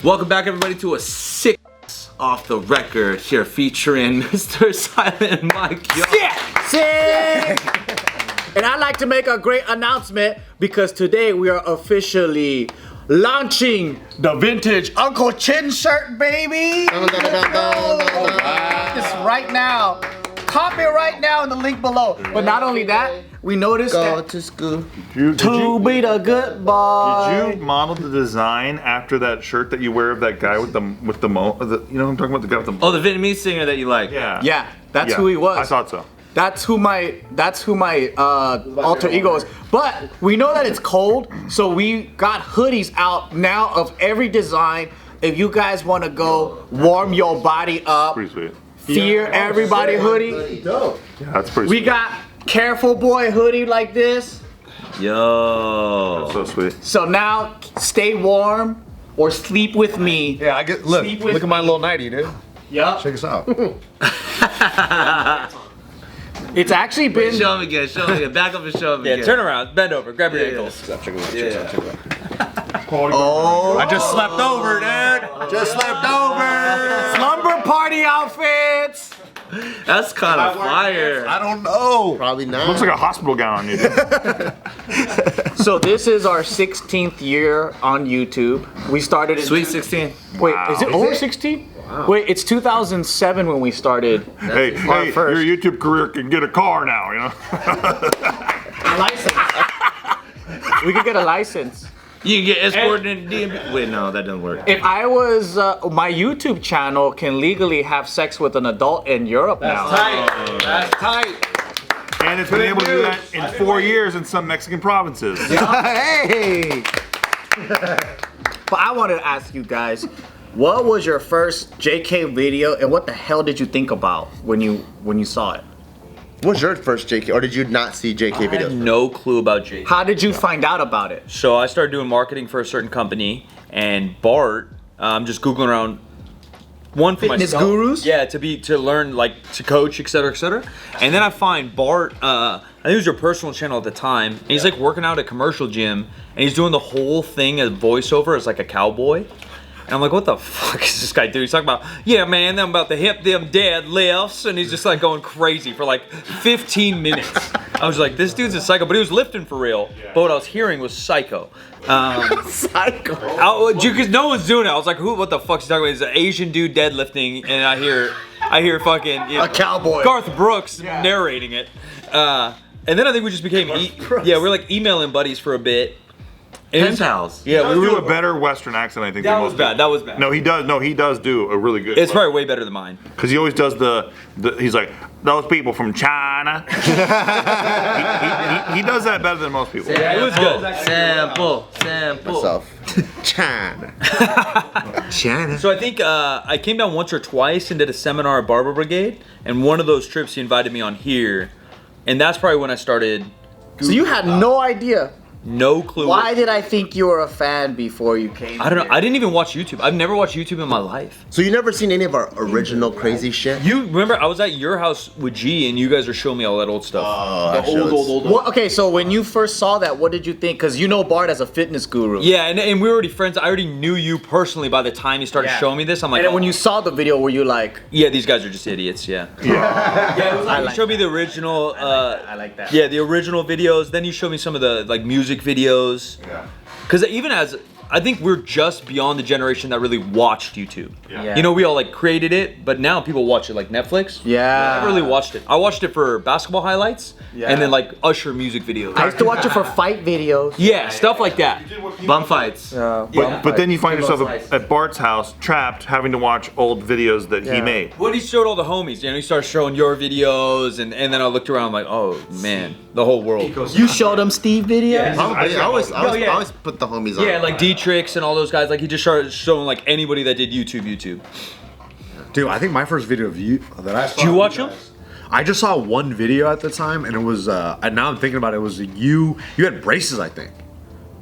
Welcome back, everybody, to a sick off the record here featuring Mr. Silent Mike. Sick! And I'd like to make a great announcement because today we are officially launching the vintage Uncle Chin shirt, baby! This right now. Copy it right now in the link below. But not only that, we noticed that to school. to be the good boy. Did you model the design after that shirt that you wear of that guy with the you know what I'm talking about, the guy with the Oh, the Vietnamese singer that you like. Yeah. Yeah, that's who he was. I thought so. That's who my alter ego is. But we know that it's cold, so we got hoodies out now of every design. If you guys want to go warm your body up, Pretty sweet. Fear Everybody hoodie. Dope. Yeah, that's pretty We sweet. got Careful Boy hoodie like this. Yo. That's so sweet. So now stay warm or sleep with me. Yeah, I get. Look Sleep with at my me. little nightie, dude. Yup. Check us out. It's actually been. Show him again, show him again. Back up and show him again. Yeah, turn around, bend over, grab your ankles. Oh, I just slept over, dude. Just slept over. Slumber party outfits. That's kind of fire. I don't know. Probably not. Looks like a hospital gown on you. Dude. So this is our 16th year on YouTube. We started in Sweet 16. Wait, is it over 16? Wow. Wait, it's 2007 when we started. hey, first. your YouTube career can get a car now, you know. A license. We could get a license. You can get escorted into DMV. Wait, no, that doesn't work. If I was, my YouTube channel can legally have sex with an adult in Europe now. That's tight. And it's been able to do that in 4 years in some Mexican provinces. Hey! But I wanted to ask you guys, what was your first JK video and what the hell did you think about when you saw it? What's your first JK, or did you not see JK I had videos? no clue about Jake. How did you find out about it? So I started doing marketing for a certain company, and Bart, just googling around. One for Fitness myself. gurus? Yeah, to learn, like, to coach, etc., etc. And then I find Bart. I think it was your personal channel at the time. And he's like working out at a commercial gym, and he's doing the whole thing as voiceover as like a cowboy. And I'm like, what the fuck is this guy doing? He's talking about, yeah, man, I'm about to hip them deadlifts. And he's just like going crazy for like 15 minutes. I was like, this dude's a psycho. But he was lifting for real. But what I was hearing was psycho. Psycho. Because no one's doing it. I was like, what the fuck's he talking about? He's an Asian dude deadlifting. And I hear fucking, you know, A cowboy. Garth Brooks narrating it. And then I think we just became, we were like emailing buddies for a bit. Pen pals. Yeah, We do a better Western accent, I think, That than was most bad. people. That was bad. No, he does. No, he does do a really good. It's probably way better than mine. Because he always does the. He's like, those people from China. he does that better than most people. It was good. Sample. Myself. China. China. So I think I came down once or twice and did a seminar at Barber Brigade, and one of those trips he invited me on here, and that's probably when I started. So you had no idea. No clue. Why did I think you were a fan before you came? I don't know. here? I didn't even watch YouTube. I've never watched YouTube in my life. So you never seen any of our original crazy shit? You remember I was at your house with G, and you guys were showing me all that old stuff. old. What, okay, so when you first saw that, what did you think? Because you know Bart as a fitness guru. Yeah, and we were already friends. I already knew you personally by the time you started showing me this. I'm like, And then when you saw the video, were you like, yeah, these guys are just idiots. Yeah. Yeah, it was like, you showed me the original. I like that. Yeah, the original videos. Then you showed me some of the like music videos. Yeah. Because even as I think we're just beyond the generation that really watched YouTube. Yeah. You know, we all like created it, but now people watch it like Netflix. Yeah. I never really watched it. I watched it for basketball highlights and then like Usher music videos. I used to watch it for fight videos. Yeah, stuff like that. Bum fights. But then you find yourself at Bart's house, trapped, having to watch old videos that he made. When he showed all the homies, you know, he started showing your videos, and then I looked around, I'm like, oh man, the whole world. You showed them Steve videos? Probably. I always put the homies on. Yeah, like D-Trix and all those guys. Like he just started showing like anybody that did YouTube. Dude, I think my first video of you that I saw. Did you watch them? I just saw one video at the time, and it was. And now I'm thinking about it. It was you. You had braces, I think,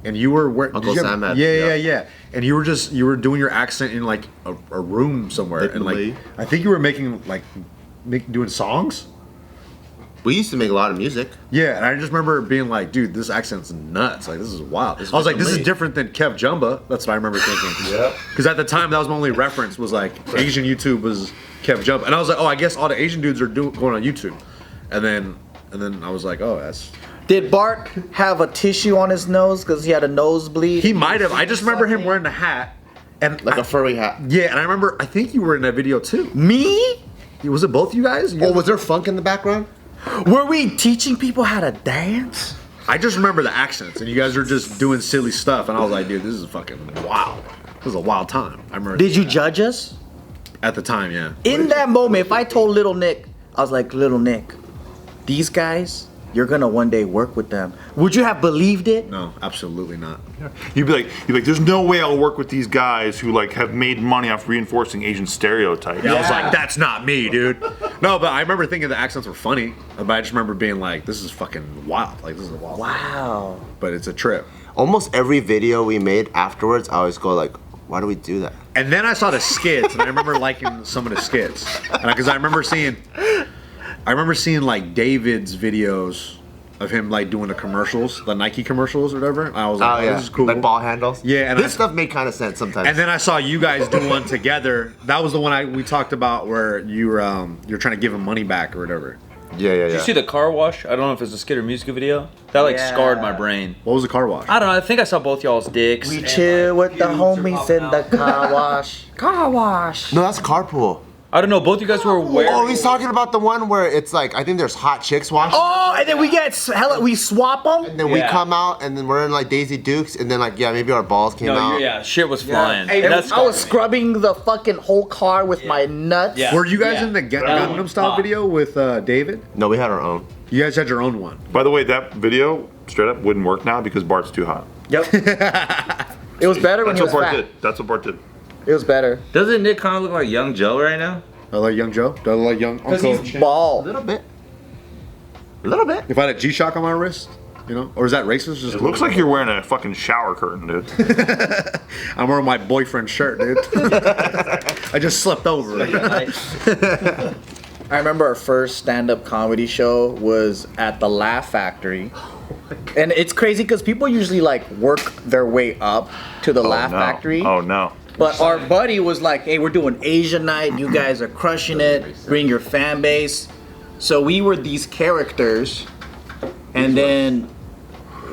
and you were wearing. Uncle Sam had. Yeah. And you were doing your accent in like a room somewhere, and like I think you were making like doing songs. We used to make a lot of music. Yeah, and I just remember being like, dude, this accent's nuts. Like, this is wild. I was like, this is different than Kev Jumba. That's what I remember thinking. Yep. Because at the time, that was my only reference, was like, Asian YouTube was Kev Jumba. And I was like, oh, I guess all the Asian dudes are going on YouTube. And then I was like, oh, that's... Did Bart have a tissue on his nose because he had a nosebleed? He might have. I just remember him wearing the hat. And Like a furry hat. yeah, and I remember, I think you were in that video too. Me? Was it both you guys? Oh, was there funk in the background? Were we teaching people how to dance? I just remember the accents, and you guys were just doing silly stuff, and I was like, dude, this is fucking wild. This was a wild time. I remember. Did you judge us? At the time, yeah. In that moment, if I told Little Nick, I was like, Little Nick, these guys, you're gonna one day work with them. Would you have believed it? No, absolutely not. You'd be like, there's no way I'll work with these guys who like have made money off reinforcing Asian stereotypes. Yeah, I was like, that's not me, dude. No, but I remember thinking the accents were funny, but I just remember being like, this is fucking wild. Like, this is a wild. Wow. But it's a trip. Almost every video we made afterwards, I always go like, why do we do that? And then I saw the skits, and I remember liking some of the skits, because I remember seeing like David's videos of him like doing the commercials, the Nike commercials or whatever. And I was like, oh, this is cool. Like ball handles. Yeah, and this stuff made kind of sense sometimes. And then I saw you guys do one together. That was the one we talked about where you're trying to give him money back or whatever. Yeah. Did you see the car wash? I don't know if it's a skit or music video. That like scarred my brain. What was the car wash? I don't know. I think I saw both y'all's dicks. We chill with the homies in the car wash. Car wash. No, that's carpool. I don't know. Both you guys were wearing. Oh, he's talking about the one where it's like, I think there's hot chicks washing. Oh, and then we swap them. And then we come out, and then we're in like Daisy Dukes, and then like, yeah, maybe our balls came out. Yeah, shit was flying. Hey, I was scrubbing the fucking whole car with my nuts. Yeah. Were you guys in the Gangnam Style video with David? No, we had our own. You guys had your own one. By the way, that video straight up wouldn't work now because Bart's too hot. Yep. It was better when he was fat. That's what Bart did. It was better. Doesn't Nick kind of look like young Joe right now? I like young Joe. Do I look like young Uncle? He's bald. A little bit. A little bit. If I had a G-Shock on my wrist, you know? Or is that racist? Just It looks like you're wearing a fucking shower curtain, dude. I'm wearing my boyfriend's shirt, dude. I just slept over it. I remember our first stand-up comedy show was at the Laugh Factory. And it's crazy because people usually like work their way up to the Laugh Factory. Oh no. But our buddy was like, hey, we're doing Asian night. You guys are crushing it. Bring your fan base. So we were these characters. And then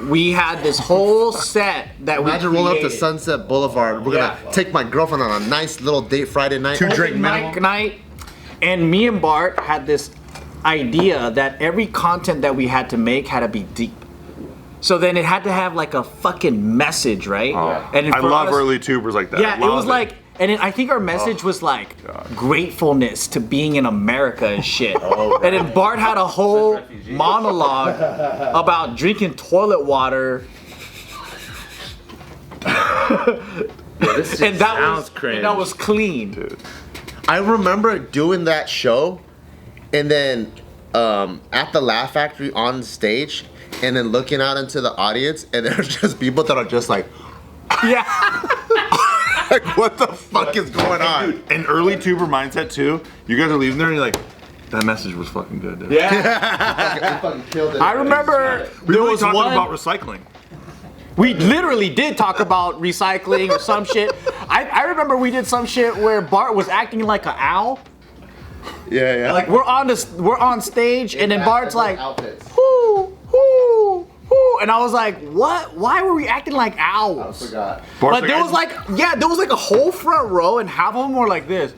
we had this whole set that we Imagine rolling up to Sunset Boulevard. We're gonna take my girlfriend on a nice little date Friday night. 2 drink minimum night. And me and Bart had this idea that every content that we had to make had to be deep. So then it had to have like a fucking message, right? And I love early tubers like that. Yeah, it was like, and I think our message was like gratefulness to being in America and shit. And then Bart had a whole monologue about drinking toilet water. And that was clean. Dude. I remember doing that show, and then at the Laugh Factory on stage, and then looking out into the audience, and there's just people that are just like, Yeah. like, what the fuck is going on? Dude, an early tuber mindset too. You guys are leaving there and you're like, that message was fucking good, dude. Yeah. Fucking killed it. I remember there was talking one. about recycling. We literally did talk about recycling or some shit. I remember we did some shit where Bart was acting like an owl. Yeah. Like we're on stage and then Bart's like, outfits. whoo, whoo, whoo, and I was like, what? Why were we acting like owls? I forgot. But there was like a whole front row and half of them were like this.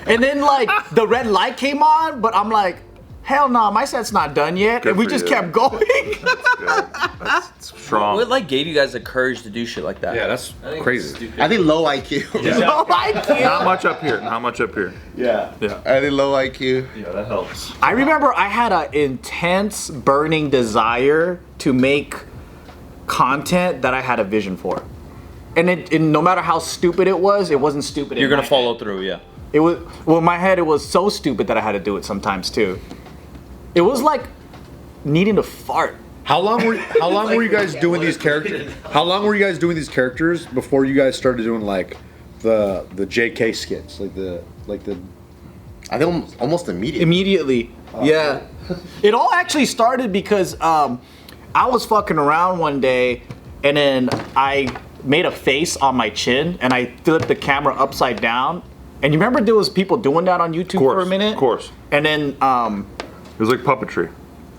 And then like the red light came on, but I'm like, hell no, my set's not done yet. Good And we for just you. kept going. That's good. That's strong. What like gave you guys the courage to do shit like that? Yeah, that's crazy. I think low IQ. No, I can't. Not much up here. Not much up here. Yeah. Yeah. I think low IQ. Yeah, that helps. I remember I had an intense burning desire to make content that I had a vision for. And no matter how stupid it wasn't stupid. You're in gonna my follow head. through, yeah. It was, well, in my head, it was so stupid that I had to do it sometimes too. It was like needing to fart. How long were you guys doing these characters? How long were you guys doing these characters before you guys started doing like the JK skits, like the I think almost immediately. Immediately. Yeah. It all actually started because I was fucking around one day and then I made a face on my chin and I flipped the camera upside down. And you remember there was people doing that on YouTube for a minute? Of course. And then It was like puppetry.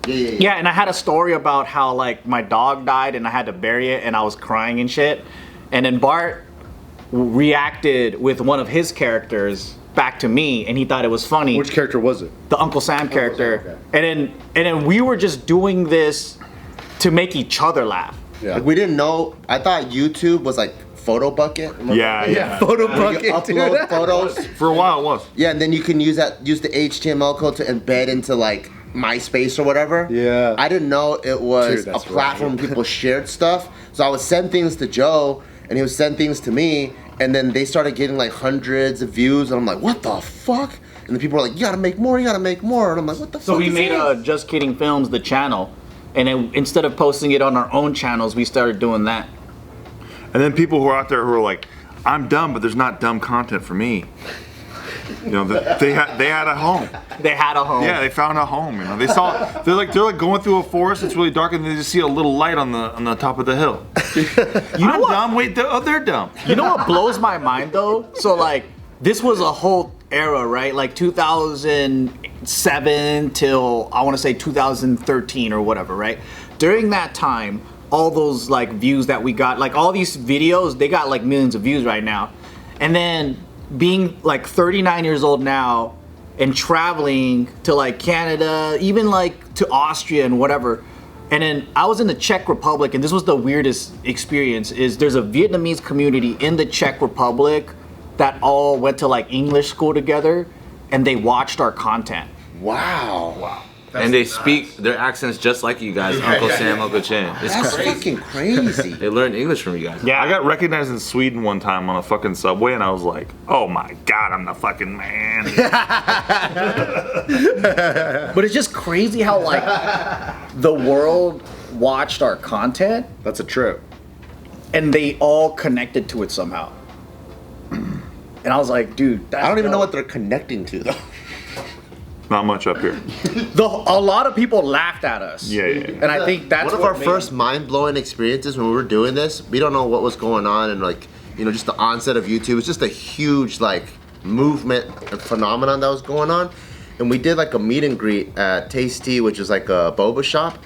yeah, and I had a story about how like my dog died and I had to bury it and I was crying and shit. And then Bart reacted with one of his characters back to me and he thought it was funny. Which character was it? The Uncle Sam character. And then we were just doing this to make each other laugh. Yeah. Like we didn't know. I thought YouTube was like photo bucket. Remember? Yeah. Photo You bucket, upload dude. photos. For a while it was. Yeah, and then you can use the HTML code to embed into like MySpace or whatever. Yeah. I didn't know it was Dude, a that's platform right. where people shared stuff. So I would send things to Joe, and he would send things to me, and then they started getting like hundreds of views, and I'm like, what the fuck? And then people were like, you gotta make more, you gotta make more, and I'm like, what the fuck? So we is made this? Just Kidding Films the channel. And then instead of posting it on our own channels, we started doing that. And then people who are out there who are like, I'm dumb, but there's not dumb content for me. You know, they had a home. They had a home. Yeah, they found a home. You know, they're like going through a forest. It's really dark, and they just see a little light on the top of the hill. You know I'm what? dumb. Wait, they're dumb. You know what blows my mind though? So like, this was a whole era, right? Like 2007 till I want to say 2013 or whatever, right? During that time, all those like views that we got, like all these videos, they got like millions of views right now. And then being like 39 years old now and traveling to like Canada, even like to Austria and whatever. And then I was in the Czech Republic, and this was the weirdest experience, is there's a Vietnamese community in the Czech Republic that all went to like English school together and they watched our content. Wow. And they speak their accents just like you guys, Uncle Sam, Uncle Chin. It's That's crazy. fucking crazy. They learned English from you guys. Yeah. I got recognized in Sweden one time on a fucking subway, and I was like, oh my god, I'm the fucking man. But it's just crazy how like the world watched our content That's a trip. and they all connected to it somehow. And I was like, dude, that's I don't even know dope. what they're connecting to though. Not much up here. A lot of people laughed at us. Yeah. And I think that's one of what our made- first mind-blowing experiences when we were doing this. We don't know what was going on, and like, you know, just the onset of YouTube. It's just a huge like movement and phenomenon that was going on. And we did like a meet and greet at Tasty, which is like a boba shop,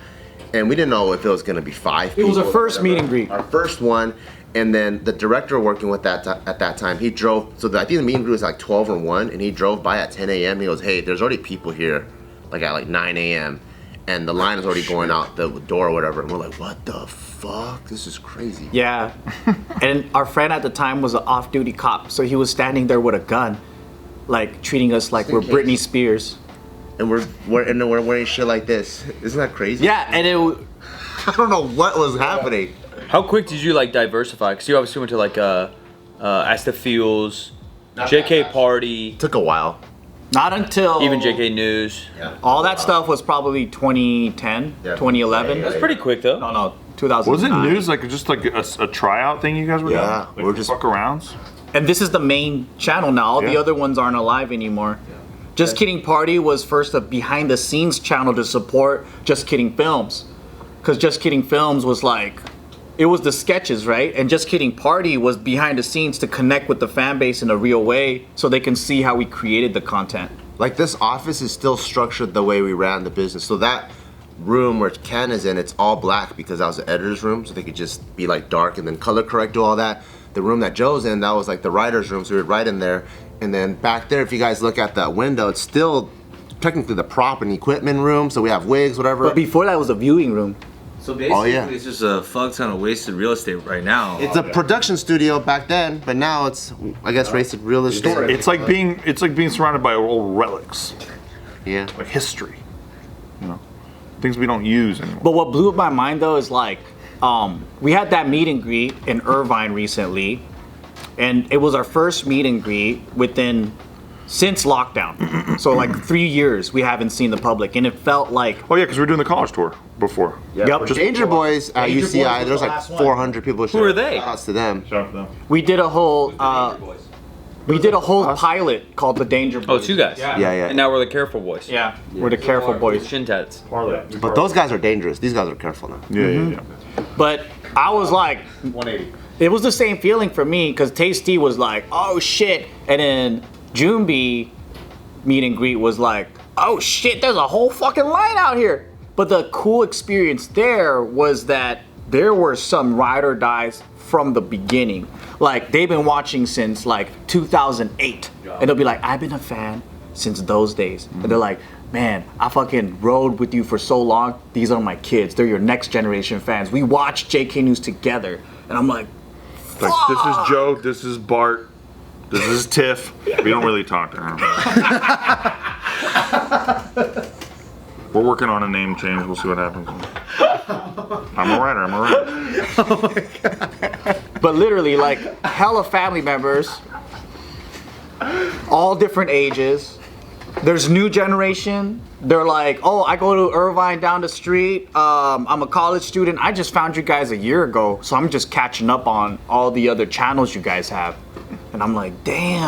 and we didn't know if it was gonna be 5 people. It was our or first whatever. meet and greet. Our first one. And then the director working with that at that time, he drove. So I think the meet and greet was like 12 or 1, and he drove by at 10 a.m. He goes, "Hey, there's already people here, like at like 9 a.m. and the line is already going out the door or whatever." And we're like, "What the fuck? This is crazy." Yeah. And our friend at the time was an off-duty cop, so he was standing there with a gun, like treating us like we're in Britney case. Spears. And we're wearing shit like this. Isn't that crazy? Yeah, and it. I don't know what was happening. How quick did you like diversify? Because you obviously went to like As the Feels, JKParty, Took a while. Not until even JKNews. all that stuff was probably 2010, Yeah. 2011. That's pretty quick though. No, 2009. Was it news like just like a tryout thing you guys were Yeah, doing? we're Like just- fuck arounds. And this is the main channel now. All the Yeah. other ones aren't alive anymore. Just Kidding Party was first a behind the scenes channel to support Just Kidding Films. Because Just Kidding Films was like, it was the sketches, right? And Just Kidding Party was behind the scenes to connect with the fan base in a real way so they can see how we created the content. Like this office is still structured the way we ran the business. So that room where Ken is in, it's all black because that was the editor's room, so they could just be like dark and then color correct, do all that. The room that Joe's in, that was like the writer's room, so we would write in there. And then back there, if you guys look at that window, it's still technically the prop and equipment room, so we have wigs, whatever. But before that was a viewing room. So basically, yeah. it's just a fuck ton of wasted real estate right now. It's a production studio back then, but now it's, I guess, wasted real estate. It's like being surrounded by old relics, Yeah. like history. You know, things we don't use anymore. But what blew my mind though is like, we had that meet and greet in Irvine recently, and it was our first meet and greet since lockdown. So like 3 years we haven't seen the public, and it felt like Oh yeah, because we were doing the college tour before. Yep. Danger Boys at Danger UCI, Boys was there was the like last one. 400 people. Who are they? Shouts to them. we did a whole We did a whole pilot called The Danger Boys. Oh, it's you guys. Yeah. And now we're the Careful Boys. Yeah, we're the Careful Boys. Shin tats. But those guys are dangerous. These guys are careful now. Yeah. But I was like, 180. it was the same feeling for me because Tasty was like, oh shit. And then Junbi meet and greet was like, oh shit, there's a whole fucking line out here. But the cool experience there was that there were some ride or dies from the beginning. Like they've been watching since like 2008. And they'll be like, I've been a fan since those days. And they're like, man, I fucking rode with you for so long. These are my kids. They're your next generation fans. We watch JK News together. And I'm like, Like, this is Joe, this is Bart, this is Tiff. We don't really talk to her. We're working on a name change. We'll see what happens. I'm a writer. but literally like hella family members, all different ages. There's new generation. They're like, oh, I go to Irvine down the street. I'm a college student. I just found you guys a year ago, so I'm just catching up on all the other channels you guys have. And I'm like, damn.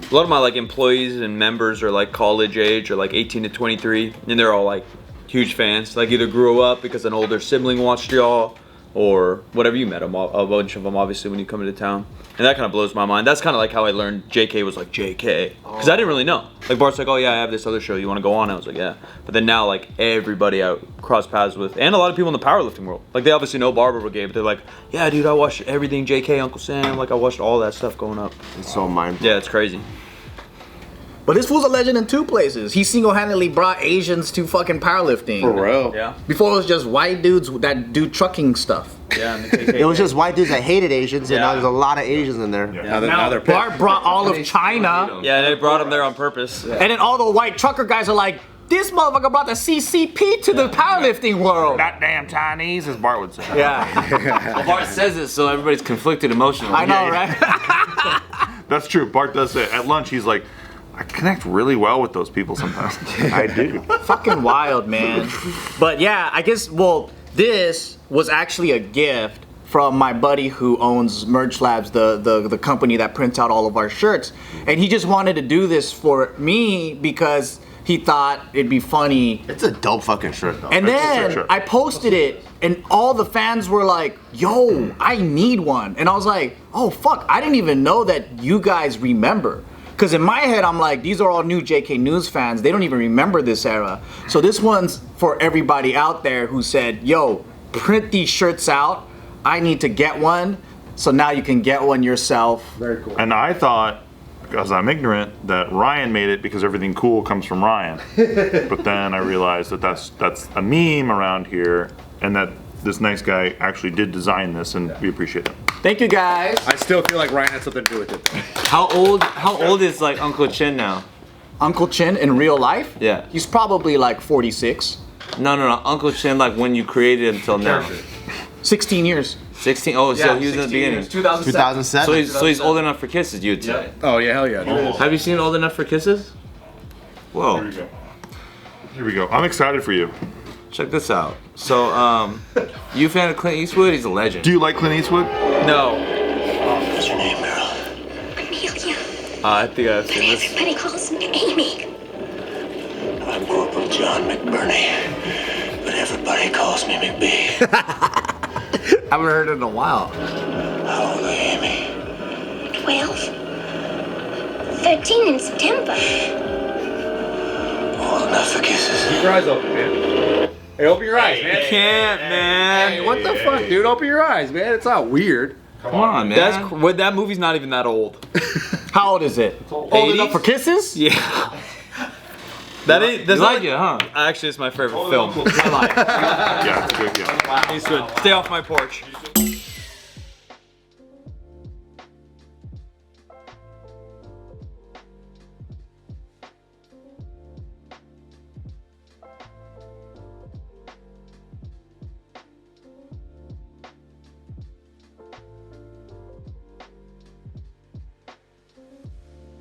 A lot of my like employees and members are like college age or like 18 to 23, and they're all like huge fans. Like either grew up because an older sibling watched y'all, or whatever. You met them, a bunch of them, obviously, when you come into town. And that kind of blows my mind. That's kind of like how I learned JK was like JK. Because I didn't really know. Like Bart's like, oh yeah, I have this other show. You want to go on? I was like, yeah. But then now like everybody I cross paths with, and a lot of people in the powerlifting world. Like they obviously know Barber Brigade, but they're like, yeah dude, I watched everything JK, Uncle Sam. Like I watched all that stuff going up. It's so mindful. Yeah, it's crazy. But this fool's a legend in two places. He single-handedly brought Asians to fucking powerlifting. For real. Yeah. Before it was just white dudes that do trucking stuff. Yeah. And the KKK. It was just white dudes that hated Asians, and now Yeah. there's a lot of Asians in there. Now they're pissed. Bart brought all of China. Yeah, they brought him there on purpose. And then all the white trucker guys are like, this motherfucker brought the CCP to the powerlifting world. That damn Chinese, as Bart would say. Yeah, Well, Bart says it, so everybody's conflicted emotionally. I know, right? That's true. Bart does say at lunch, he's like, I connect really well with those people sometimes. I do. Fucking wild, man. But yeah, I guess, well, this was actually a gift from my buddy who owns Merch Labs, the company that prints out all of our shirts. And he just wanted to do this for me because he thought it'd be funny. It's a dope fucking shirt though. And It's a sick then shirt. I posted it, and all the fans were like, yo, I need one. And I was like, oh, fuck, I didn't even know that you guys remember. Because in my head, I'm like, these are all new JK News fans. They don't even remember this era. So this one's for everybody out there who said, yo, print these shirts out. I need to get one. So now you can get one yourself. Very cool. And I thought, because I'm ignorant, that Ryan made it because everything cool comes from Ryan. But then I realized that that's a meme around here, and that this nice guy actually did design this, and we appreciate it. Thank you, guys. I still feel like Ryan had something to do with it, though. How old is like Uncle Chin now? Uncle Chin in real life? Yeah. He's probably like 46. No. Uncle Chin, like when you created him till now. 16 years. 16. Oh, so he was in the beginning. 2007. So he's old enough for kisses, you'd say. Oh, yeah, hell yeah. Dude. Have you seen Old Enough for Kisses? Whoa. Here we go. I'm excited for you. Check this out. So, you a fan of Clint Eastwood? He's a legend. Do you like Clint Eastwood? No. What's your name, Meryl? Amelia. I think I've seen this. Everybody calls me Amy. I'm Corporal John McBurney, but everybody calls me McBee. I haven't heard it in a while. How old are you, Amy? 12. 13 in September. Old enough for kisses. Keep your eyes open, man. Hey, open your eyes, man. Can't, man. Hey, what the fuck, dude? Open your eyes, man. It's not weird. Come on, man. That movie's not even that old. How old is it? Old 80s? enough for kisses? Yeah. That ain't. That's You not like it, huh? Actually, it's my favorite film. Yeah, it's good. Yeah. Eastwood, stay off my porch.